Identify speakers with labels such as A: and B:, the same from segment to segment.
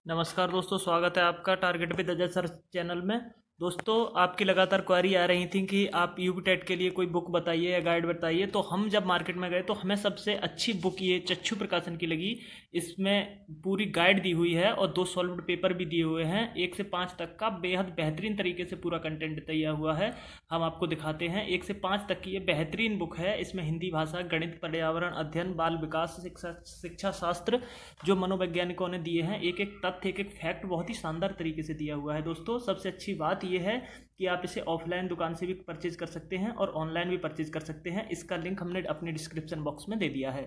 A: नमस्कार दोस्तों, स्वागत है आपका target with Ajay sir channel में। दोस्तों, आपकी लगातार क्वेरी आ रही थी कि आप यूपी टेट के लिए कोई बुक बताइए या गाइड बताइए। तो हम जब मार्केट में गए तो हमें सबसे अच्छी बुक ये चक्षु प्रकाशन की लगी। इसमें पूरी गाइड दी हुई है और 2 सॉल्व्ड पेपर भी दिए हुए हैं। 1 से 5 तक का बेहद बेहतरीन तरीके से पूरा कंटेंट तैयार हुआ है। हम आपको दिखाते हैं। 1 से 5 तक की ये बेहतरीन बुक है। इसमें हिंदी भाषा, गणित, पर्यावरण अध्ययन, बाल विकास, शिक्षा शास्त्र जो मनोवैज्ञानिकों ने दिए हैं, एक एक तथ्य, एक एक फैक्ट बहुत ही शानदार तरीके से दिया हुआ है। दोस्तों, सबसे अच्छी बात यह है कि आप इसे ऑफलाइन दुकान से भी परचेज कर सकते हैं और ऑनलाइन भी परचेज कर सकते हैं। इसका लिंक हमने अपने डिस्क्रिप्शन बॉक्स में दे दिया है।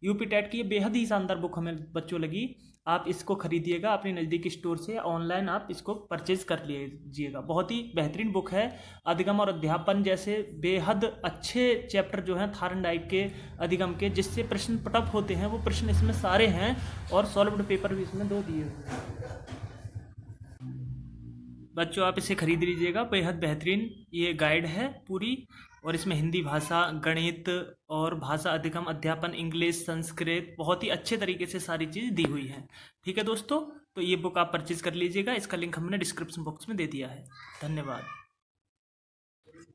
A: यूपी टेट की ये बेहद ही शानदार बुक हमें बच्चों लगी। आप इसको खरीदिएगा अपनी नज़दीकी स्टोर से, ऑनलाइन आप इसको परचेज कर लीजिएगा। बहुत ही बेहतरीन बुक है। अधिगम और अध्यापन जैसे बेहद अच्छे चैप्टर जो हैं थार्नडाइक के, अधिगम के, जिससे प्रश्न पटअप होते हैं, वो प्रश्न इसमें सारे हैं और सॉल्व्ड पेपर भी इसमें 2 दिए हुए हैं। बच्चों, आप इसे खरीद लीजिएगा। बेहद बेहतरीन ये गाइड है पूरी, और इसमें हिंदी भाषा, गणित और भाषा अधिगम, अध्यापन, इंग्लिश, संस्कृत बहुत ही अच्छे तरीके से सारी चीज़ दी हुई है। ठीक है दोस्तों, तो ये बुक आप परचेज कर लीजिएगा। इसका लिंक हमने डिस्क्रिप्शन बॉक्स में दे दिया है। धन्यवाद।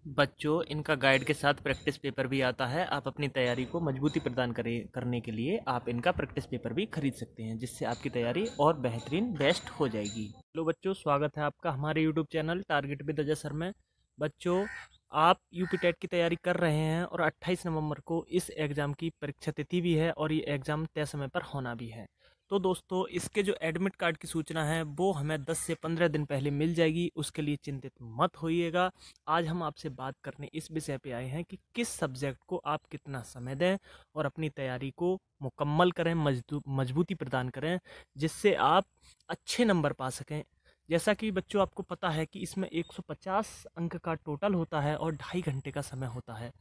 A: बच्चों, इनका गाइड के साथ प्रैक्टिस पेपर भी आता है। आप अपनी तैयारी को मजबूती प्रदान करने के लिए आप इनका प्रैक्टिस पेपर भी खरीद सकते हैं, जिससे आपकी तैयारी और बेहतरीन बेस्ट हो जाएगी। हेलो बच्चों, स्वागत है आपका हमारे YouTube channel target with Ajay sir में। बच्चों, आप यूपी टेट की तैयारी कर रहे हैं और 28 नवंबर को इस एग्ज़ाम की परीक्षा तिथि भी है और ये एग्ज़ाम तय समय पर होना भी है। तो दोस्तों, इसके जो एडमिट कार्ड की सूचना है वो हमें 10 से 15 दिन पहले मिल जाएगी। उसके लिए चिंतित मत होइएगा। आज हम आपसे बात करने इस विषय पे आए हैं कि किस सब्जेक्ट को आप कितना समय दें और अपनी तैयारी को मुकम्मल करें, मजबूती प्रदान करें, जिससे आप अच्छे नंबर पा सकें। जैसा कि बच्चों आपको पता है कि इसमें 150 अंक का टोटल होता है और 2.5 घंटे का समय होता है।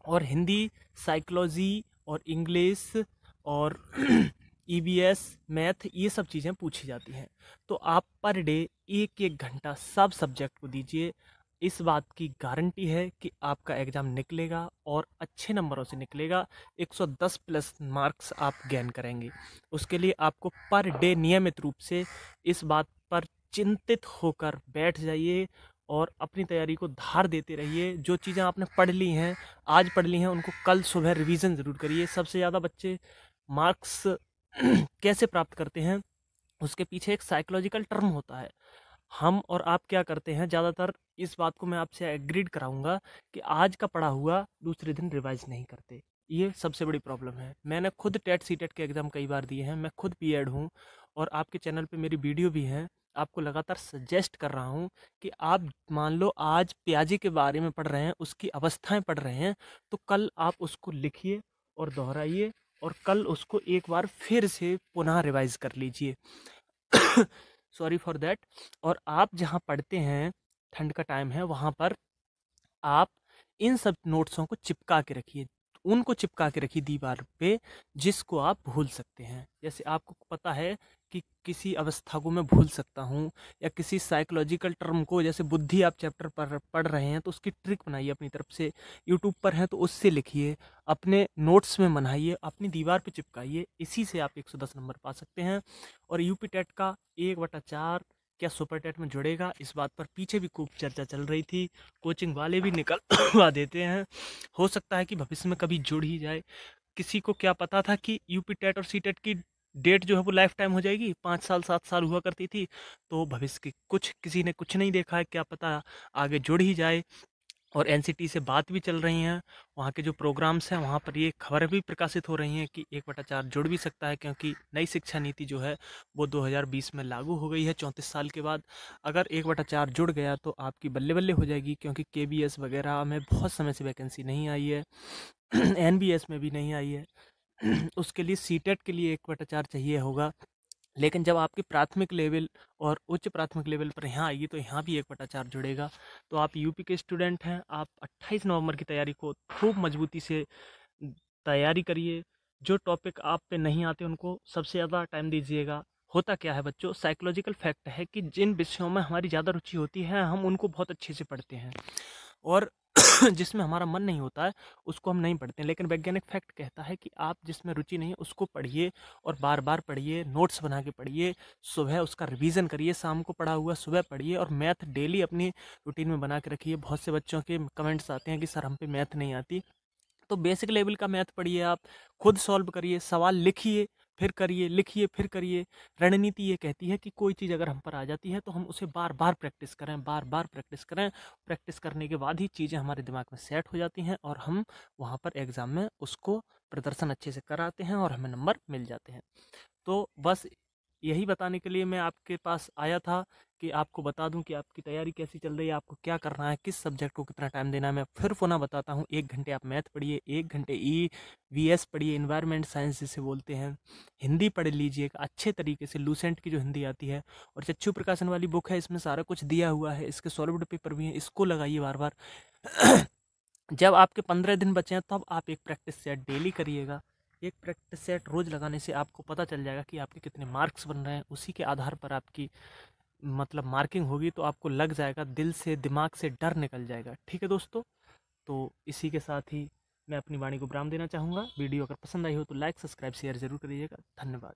A: और हिंदी, साइकोलॉजी और इंग्लिश और ईवीएस, मैथ, ये सब चीज़ें पूछी जाती हैं। तो आप पर डे 1-1 घंटा सब सब्जेक्ट को दीजिए। इस बात की गारंटी है कि आपका एग्ज़ाम निकलेगा और अच्छे नंबरों से निकलेगा। 110 प्लस मार्क्स आप गेन करेंगे। उसके लिए आपको पर डे नियमित रूप से इस बात पर चिंतित होकर बैठ जाइए और अपनी तैयारी को धार देते रहिए। जो चीज़ें आपने पढ़ ली हैं, आज पढ़ ली हैं, उनको कल सुबह रिवीजन ज़रूर करिए। सबसे ज़्यादा बच्चे मार्क्स कैसे प्राप्त करते हैं, उसके पीछे एक साइकोलॉजिकल टर्म होता है। हम और आप क्या करते हैं ज़्यादातर, इस बात को मैं आपसे एग्रीड कराऊंगा कि आज का पढ़ा हुआ दूसरे दिन रिवाइज नहीं करते। ये सबसे बड़ी प्रॉब्लम है। मैंने खुद टेट सीटेट के एग्ज़ाम कई बार दिए हैं। मैं खुद बीएड हूँ और आपके चैनल पे मेरी वीडियो भी है। आपको लगातार सजेस्ट कर रहा हूँ कि आप मान लो आज पियाजे के बारे में पढ़ रहे हैं, उसकी अवस्थाएं पढ़ रहे हैं, तो कल आप उसको लिखिए और दोहराइए और कल उसको एक बार फिर से पुनः रिवाइज कर लीजिए। Sorry for that. और आप जहाँ पढ़ते हैं, ठंड का टाइम है, वहाँ पर आप इन सब नोट्सों को चिपका के रखिए। उनको चिपका के रखिए दीवार पे, जिसको आप भूल सकते हैं। जैसे आपको पता है कि किसी अवस्था को मैं भूल सकता हूँ, या किसी साइकोलॉजिकल टर्म को, जैसे बुद्धि आप चैप्टर पर पढ़ रहे हैं तो उसकी ट्रिक बनाइए अपनी तरफ से। यूट्यूब पर है तो उससे लिखिए, अपने नोट्स में बनाइए, अपनी दीवार पे चिपकाइए। इसी से आप 110 नंबर पा सकते हैं। और यूपी टेट का 1/4 क्या सुपर टेट में जुड़ेगा, इस बात पर पीछे भी खूब चर्चा चल रही थी। कोचिंग वाले भी निकलवा देते हैं। हो सकता है कि भविष्य में कभी जुड़ ही जाए। किसी को क्या पता था कि यूपी टेट और सी टेट की डेट जो है वो लाइफ टाइम हो जाएगी। 5 साल 7 साल हुआ करती थी। तो भविष्य की किसी ने कुछ नहीं देखा है, क्या पता आगे जुड़ ही जाए। और एनसीटी से बात भी चल रही हैं। वहाँ के जो प्रोग्राम्स हैं वहाँ पर ये खबर भी प्रकाशित हो रही हैं कि 1/4 जुड़ भी सकता है, क्योंकि नई शिक्षा नीति जो है वो 2020 में लागू हो गई है 34 साल के बाद। अगर 1/4 जुड़ गया तो आपकी बल्ले बल्ले हो जाएगी, क्योंकि केबीएस वगैरह में बहुत समय से वैकेंसी नहीं आई है। एनबीएस में भी नहीं आई है। उसके लिए सीटेट के लिए 1/4 चाहिए होगा। लेकिन जब आपकी प्राथमिक लेवल और उच्च प्राथमिक लेवल पर यहाँ आएगी तो यहाँ भी 1/4 जुड़ेगा। तो आप यूपी के स्टूडेंट हैं, आप 28 नवंबर की तैयारी को खूब मजबूती से तैयारी करिए। जो टॉपिक आप पे नहीं आते उनको सबसे ज़्यादा टाइम दीजिएगा। होता क्या है बच्चों, साइकोलॉजिकल फैक्ट है कि जिन विषयों में हमारी ज़्यादा रुचि होती है हम उनको बहुत अच्छे से पढ़ते हैं। और जिसमें हमारा मन नहीं होता है उसको हम नहीं पढ़ते हैं। लेकिन वैज्ञानिक फैक्ट कहता है कि आप जिसमें रुचि नहीं है उसको पढ़िए और बार बार पढ़िए, नोट्स बना के पढ़िए, सुबह उसका रिवीजन करिए, शाम को पढ़ा हुआ सुबह पढ़िए और मैथ डेली अपनी रूटीन में बना के रखिए। बहुत से बच्चों के कमेंट्स आते हैं कि सर हम पे मैथ नहीं आती, तो बेसिक लेवल का मैथ पढ़िए, आप खुद सॉल्व करिए, सवाल लिखिए फिर करिए, लिखिए फिर करिए। रणनीति ये कहती है कि कोई चीज़ अगर हम पर आ जाती है तो हम उसे बार बार प्रैक्टिस करें, बार बार प्रैक्टिस करें। प्रैक्टिस करने के बाद ही चीज़ें हमारे दिमाग में सेट हो जाती हैं और हम वहाँ पर एग्ज़ाम में उसको प्रदर्शन अच्छे से कराते हैं और हमें नंबर मिल जाते हैं। तो बस यही बताने के लिए मैं आपके पास आया था कि आपको बता दूं कि आपकी तैयारी कैसी चल रही है, आपको क्या करना है, किस सब्जेक्ट को कितना टाइम देना है। मैं फिर पुनः बताता हूं, 1 घंटे आप मैथ पढ़िए, 1 घंटे EVS पढ़िए, इन्वायरमेंट साइंस जिसे बोलते हैं। हिंदी पढ़ लीजिए अच्छे तरीके से, लूसेंट की जो हिंदी आती है, और चच्चू प्रकाशन वाली बुक है, इसमें सारा कुछ दिया हुआ है, इसके सॉल्व्ड पेपर भी हैं, इसको लगाइए बार बार। जब आपके 15 दिन बचे हैं तब आप एक प्रैक्टिस सेट डेली करिएगा। एक प्रैक्टिस सेट रोज लगाने से आपको पता चल जाएगा कि आपके कितने मार्क्स बन रहे हैं। उसी के आधार पर आपकी मतलब मार्किंग होगी, तो आपको लग जाएगा, दिल से दिमाग से डर निकल जाएगा। ठीक है दोस्तों, तो इसी के साथ ही मैं अपनी वाणी को विराम देना चाहूँगा। वीडियो अगर पसंद आई हो तो लाइक सब्सक्राइब शेयर जरूर करिएगा। धन्यवाद।